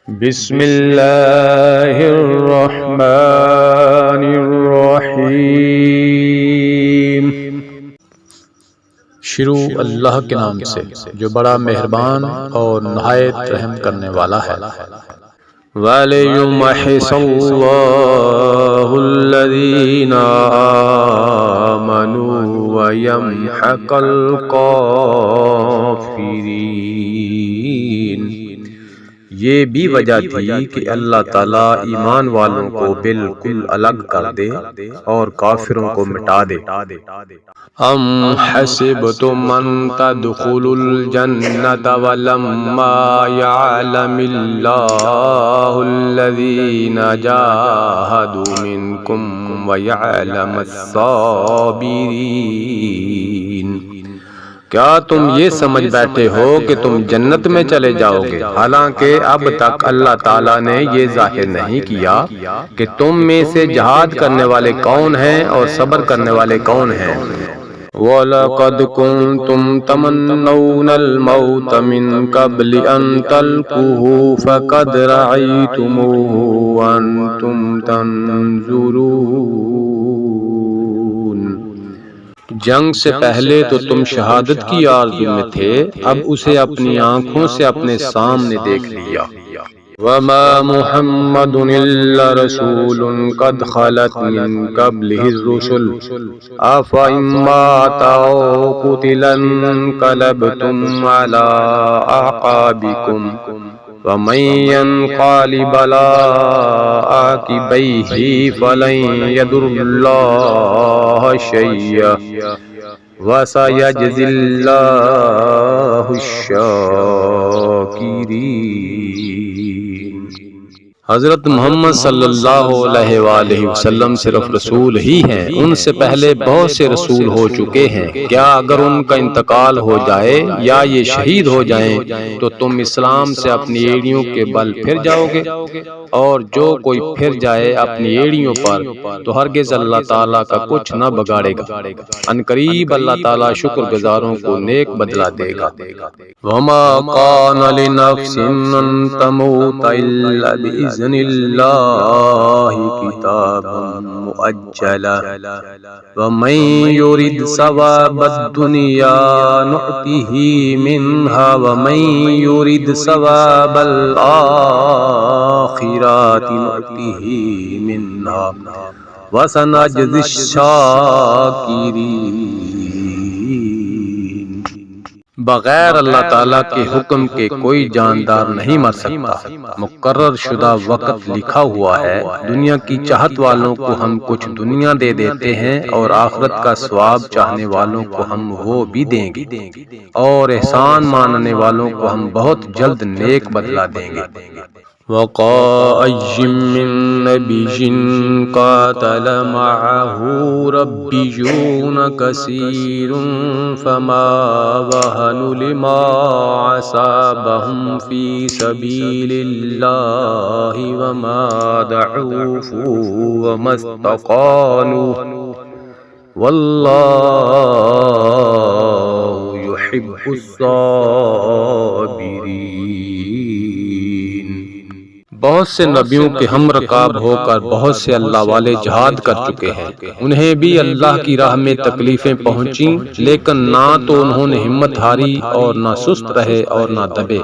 بسم اللہ الرحمن الرحیم۔ شروع اللہ کے نام سے جو بڑا مہربان اور نہایت رحم کرنے والا ہے۔ وَلِيُمَحِّصَ اللَّهُ الَّذِينَ آمَنُوا وَيَمْحَقَ الْكَافِرِينَ۔ یہ بھی وجہ تھی کہ اللہ تعالیٰ ایمان والوں کو بالکل الگ کر دے اور کافروں کو مٹا دے۔ ام حسبتم ان تدخلوا الجنة ولما يعلم الله الذين جاهدوا منكم ويعلم الصابرين۔ کیا تم یہ سمجھ بیٹھے ہو کہ تم جنت میں چلے جاؤ گے، حالانکہ اب تک اللہ تعالیٰ نے یہ ظاہر نہیں کیا کہ تم میں سے جہاد کرنے والے کون ہیں اور صبر کرنے والے کون ہیں۔ وَلَقَدْ كُنْتُمْ تَمَنَّوْنَ الْمَوْتَ مِنْ قَبْلِ أَنْ تَلْقُوهُ فَقَدْ رَأَيْتُمُوهُ وَأَنْتُمْ تَنْظُرُونَ۔ جنگ سے پہلے تو تم شہادت کی آرزو میں تھے، اب اسے اپنی آنکھوں سے اپنے سامنے دیکھ لیا۔ وَمَا مُحَمَّدٌ إِلَّا رَسُولٌ قَدْ خَلَتْ مِنْ قَبْلِهِ الرُّسُلُ أَفَإِن مَّاتَ أَوْ قُتِلَ انقَلَبْتُمْ عَلَىٰ أَعْقَابِكُمْ وَمَن يَنقَلِبْ عَلَىٰ عَاقِبَيْهِ فَلَن يَضُرَّ اللَّهَ شَيْئًا وَسَيَجْزِي اللَّهُ الشَّاكِرِينَ۔ حضرت محمد صلی اللہ علیہ وآلہ وسلم صرف رسول ہی ہیں، ان سے پہلے بہت سے رسول ہو چکے ہیں۔ کیا اگر ان کا انتقال ہو جائے یا یہ شہید ہو جائیں تو تم اسلام سے اپنی ایڑیوں کے بل پھر جاؤ گے؟ اور جو کوئی پھر جائے اپنی ایڑیوں پر تو ہرگز اللہ تعالیٰ کا کچھ نہ بگاڑے گا۔ عنقریب اللہ تعالیٰ شکر گزاروں کو نیک بدلہ دے گا۔ وَمَا كَانَ لِنَفْسٍ أَن تَمُوتَ إِلَّا بِإِذْنِ اللَّهِ كِتَابًا مُؤَجَّلًا وَمَن يُرِدْ ثَوَابَ الدُّنْيَا نُؤْتِهِ مِنْهَا وَمَن يُرِدْ ثَوَابَ الْآخِرَةِ نُؤْتِهِ مِنْهَا وَسَنَجْزِي الشَّاكِرِينَ۔ بغیر اللہ تعالیٰ کے حکم کے کوئی جاندار نہیں مر سکتا۔ مقرر شدہ وقت لکھا ہوا ہے۔ دنیا کی چاہت والوں کو ہم کچھ دنیا دے دیتے ہیں اور آخرت کا ثواب چاہنے والوں کو ہم وہ بھی دیں گے، اور احسان ماننے والوں کو ہم بہت جلد نیک بدلہ دیں گے۔ وَكَأَيٍّ مِّن نَّبِيٍّ قَاتَلَ مَعَهُ رَبِّيُّونَ كَثِيرٌ فَمَا وَهَنُوا لِمَا أَصَابَهُمْ فِي سَبِيلِ اللَّهِ وَمَا ضَعُفُوا وَمَا اسْتَقَامُوا وَاللَّهُ يُحِبُّ الصَّابِرِينَ۔ بہت سے نبیوں کے ہم رکاب ہو کر بہت سے اللہ والے جہاد کر چکے ہیں، انہیں بھی اللہ کی راہ میں تکلیفیں پہنچیں، لیکن نہ تو انہوں نے ہمت ہاری اور نہ سست رہے اور نہ دبے،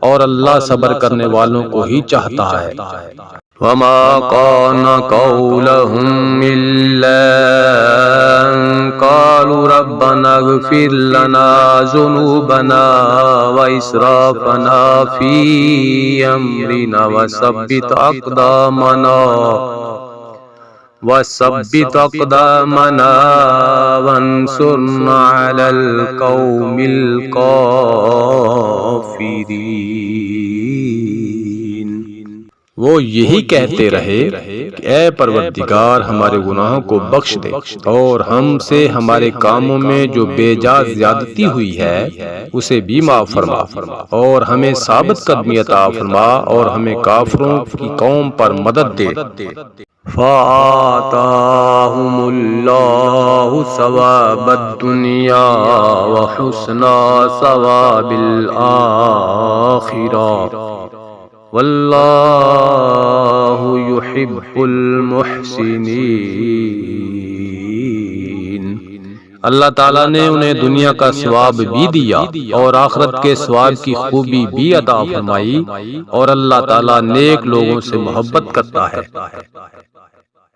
اور اللہ صبر کرنے والوں کو ہی چاہتا ہے۔ وَمَا كَانَ قَوْلُهُمْ إِلَّا أَن قَالُوا رَبَّنَا اغْفِرْ لَنَا ذُنُوبَنَا وَإِسْرَافَنَا فِي أَمْرِنَا وَثَبِّتْ أَقْدَامَنَا وَانصُرْنَا عَلَى الْقَوْمِ الْكَافِرِينَ۔ وہ یہی کہتے رہے کہ اے پروردگار ہمارے گناہوں کو بخش دے اور ہم سے ہمارے کاموں میں جو بے جا زیادتی ہوئی ہے اسے بھی معاف فرما، اور ہمیں ثابت قدمی عطا فرما اور ہمیں کافروں کی قوم پر مدد دے۔ فَآتَاهُمُ اللَّهُ ثَوَابَ الدُّنْيَا وَحُسْنَ ثَوَابِ الْآخِرَةِ واللہ یحب المحسنین۔ اللہ تعالیٰ نے انہیں دنیا کا ثواب بھی دیا اور آخرت کے ثواب کی خوبی بھی عطا فرمائی، اور اللہ تعالیٰ نیک لوگوں سے محبت کرتا ہے۔